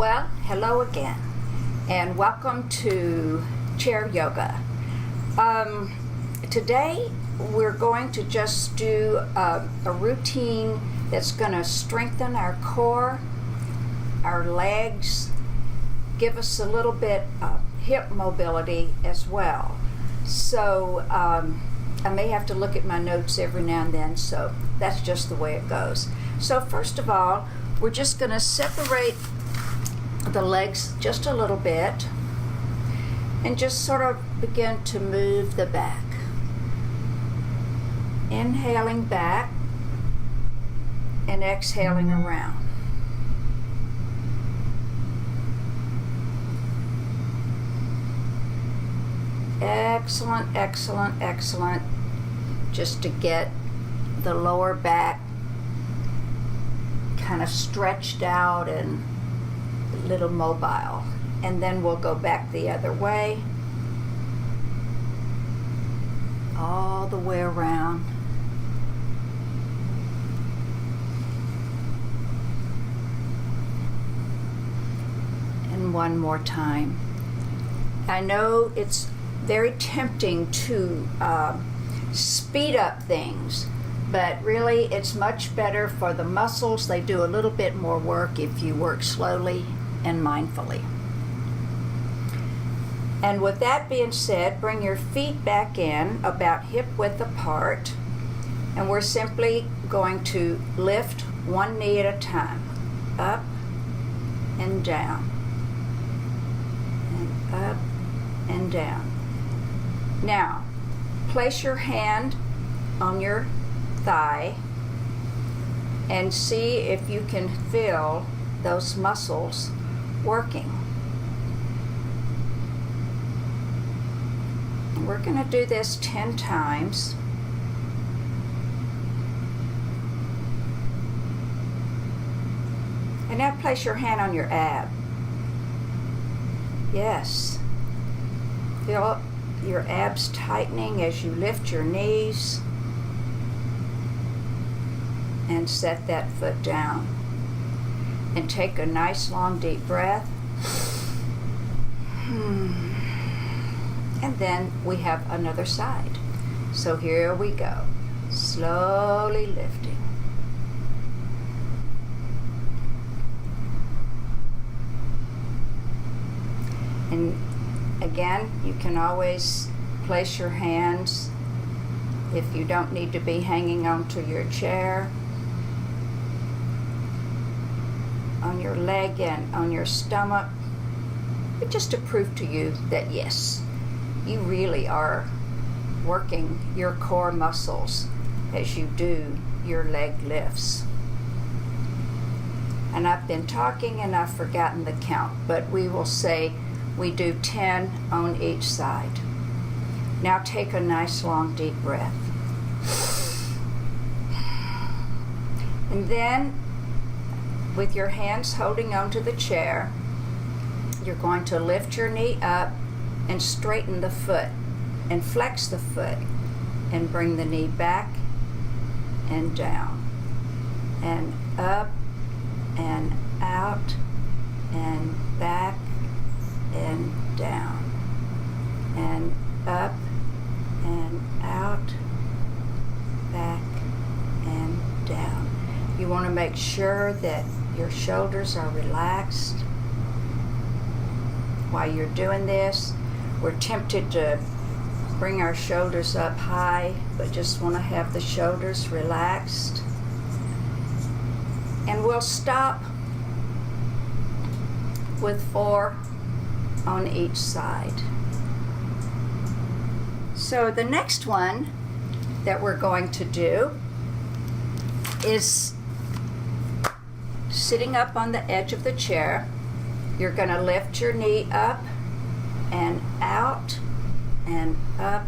Well, hello again, and welcome to Chair Yoga. Today we're going to just do a routine that's going to strengthen our core, our legs, give us a little bit of hip mobility as well. So I may have to look at my notes every now and then, so that's just the way it goes. So first of all, we're just going to separate the legs just a little bit and just sort of begin to move the back. Inhaling back and exhaling around. Excellent, excellent, excellent. Just to get the lower back kind of stretched out and a little mobile. And then we'll go back the other way, all the way around. And one more time. I know it's very tempting to speed up things, but really it's much better for the muscles. They do a little bit more work if you work slowly and mindfully. And with that being said, bring your feet back in about hip width apart, and we're simply going to lift one knee at a time, up and down, and up and down. Now, place your hand on your thigh and see if you can feel those muscles working. We're going to do this 10 times. And now place your hand on your ab. Yes. Feel your abs tightening as you lift your knees and set that foot down. And take a nice long deep breath. And then we have another side. So here we go. Slowly lifting. And again, you can always place your hands, if you don't need to be hanging onto your chair, on your leg and on your stomach, but just to prove to you that yes, you really are working your core muscles as you do your leg lifts. And I've been talking and I've forgotten the count, but we will say we do 10 on each side. Now take a nice long deep breath. And then with your hands holding onto the chair, you're going to lift your knee up and straighten the foot and flex the foot and bring the knee back and down and up and out and back and down and up and out, back and down. You want to make sure that your shoulders are relaxed while you're doing this. We're tempted to bring our shoulders up high, but just want to have the shoulders relaxed. And we'll stop with 4 on each side. So the next one that we're going to do is sitting up on the edge of the chair. You're going to lift your knee up and out and up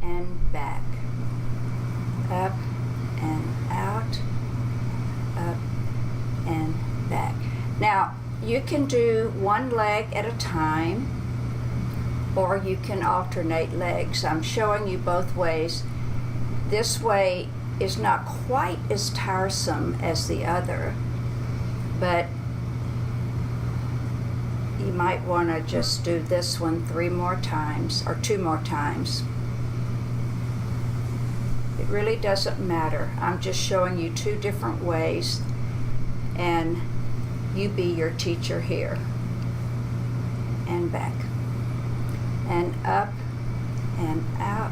and back, up and out, up and back. Now you can do one leg at a time, or you can alternate legs. I'm showing you both ways. This way is not quite as tiresome as the other, but you might want to just do this one 3 more times or 2 more times. It really doesn't matter. I'm just showing you 2 different ways, and you be your teacher here. And back. And up and out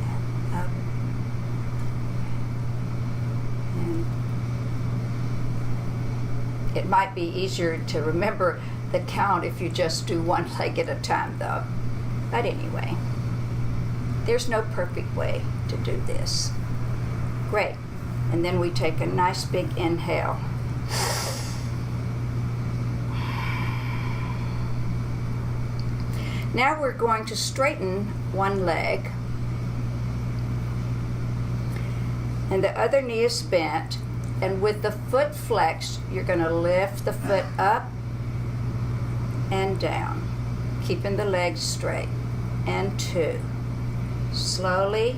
and up. And it might be easier to remember the count if you just do one leg at a time, though. But anyway, there's no perfect way to do this. Great. And then we take a nice big inhale. Now we're going to straighten one leg, and the other knee is bent, and with the foot flexed, you're going to lift the foot up and down, keeping the legs straight. And 2. Slowly.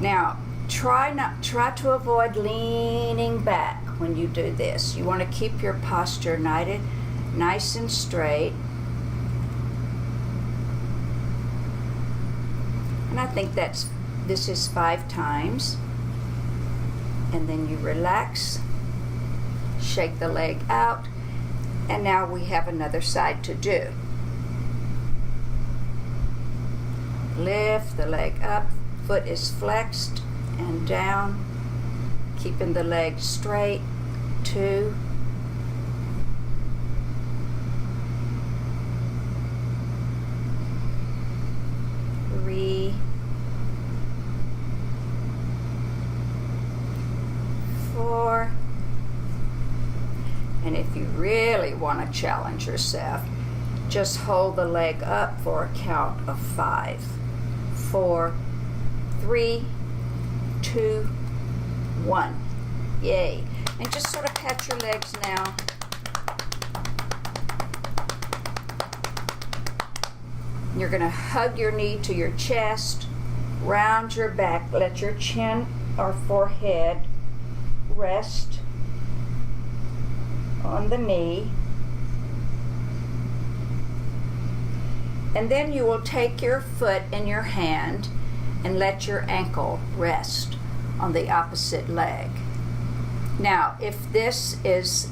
Now, try to avoid leaning back when you do this. You want to keep your posture nice and straight. And I think this is 5 times. And then you relax, shake the leg out, and now we have another side to do. Lift the leg up, foot is flexed and down, keeping the leg straight. 2. 3. 4. And if you really want to challenge yourself, just hold the leg up for a count of 5. 4, 3, 2, 1. Yay. And just sort of pat your legs now. You're going to hug your knee to your chest, round your back, let your chin or forehead rest on the knee. And then you will take your foot in your hand and let your ankle rest on the opposite leg. Now, if this is,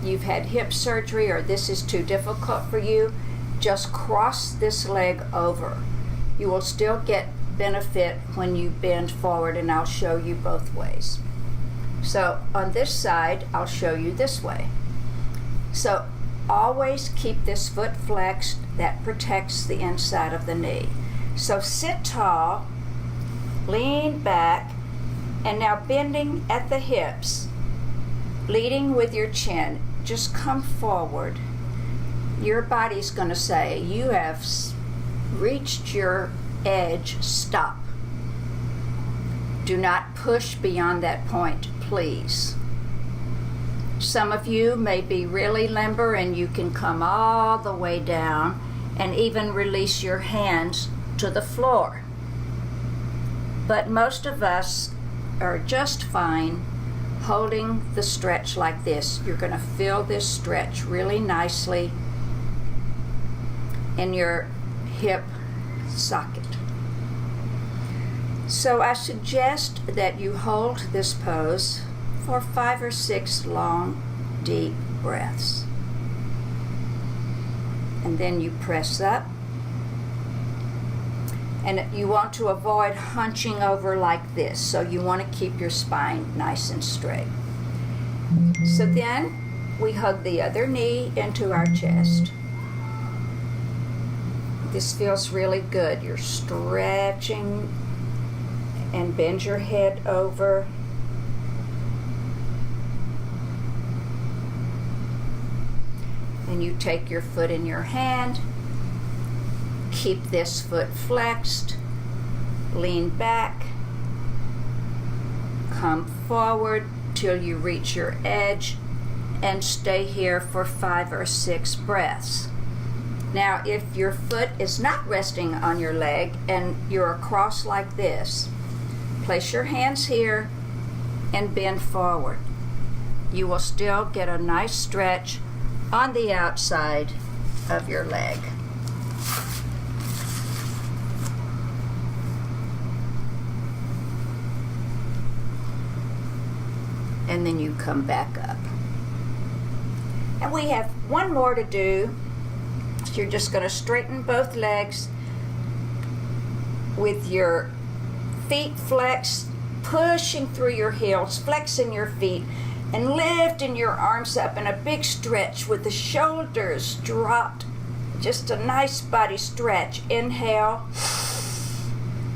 you've had hip surgery or this is too difficult for you, just cross this leg over. You will still get benefit when you bend forward, and I'll show you both ways. So on this side, I'll show you this way. So always keep this foot flexed. That protects the inside of the knee. So sit tall, lean back, and now bending at the hips, leading with your chin. Just come forward. Your body's going to say, you have reached your edge, stop. Do not push beyond that point, please. Some of you may be really limber and you can come all the way down and even release your hands to the floor. But most of us are just fine holding the stretch like this. You're going to feel this stretch really nicely in your hip socket. So I suggest that you hold this pose for 5 or 6 long, deep breaths. And then you press up. And you want to avoid hunching over like this. So you want to keep your spine nice and straight. So then we hug the other knee into our chest. This feels really good. You're stretching and bend your head over. And you take your foot in your hand. Keep this foot flexed. Lean back. Come forward till you reach your edge and stay here for 5 or 6 breaths. Now, if your foot is not resting on your leg and you're across like this, place your hands here and bend forward. You will still get a nice stretch on the outside of your leg. And then you come back up. And we have one more to do. So you're just going to straighten both legs with your feet flexed, pushing through your heels, flexing your feet, and lifting your arms up in a big stretch with the shoulders dropped. Just a nice body stretch. Inhale.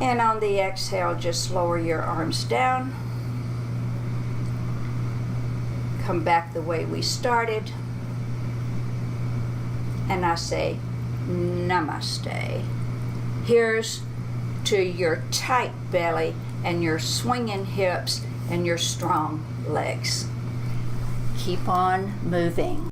And on the exhale, just lower your arms down. Come back the way we started. And I say, Namaste. Here's to your tight belly and your swinging hips and your strong legs. Keep on moving.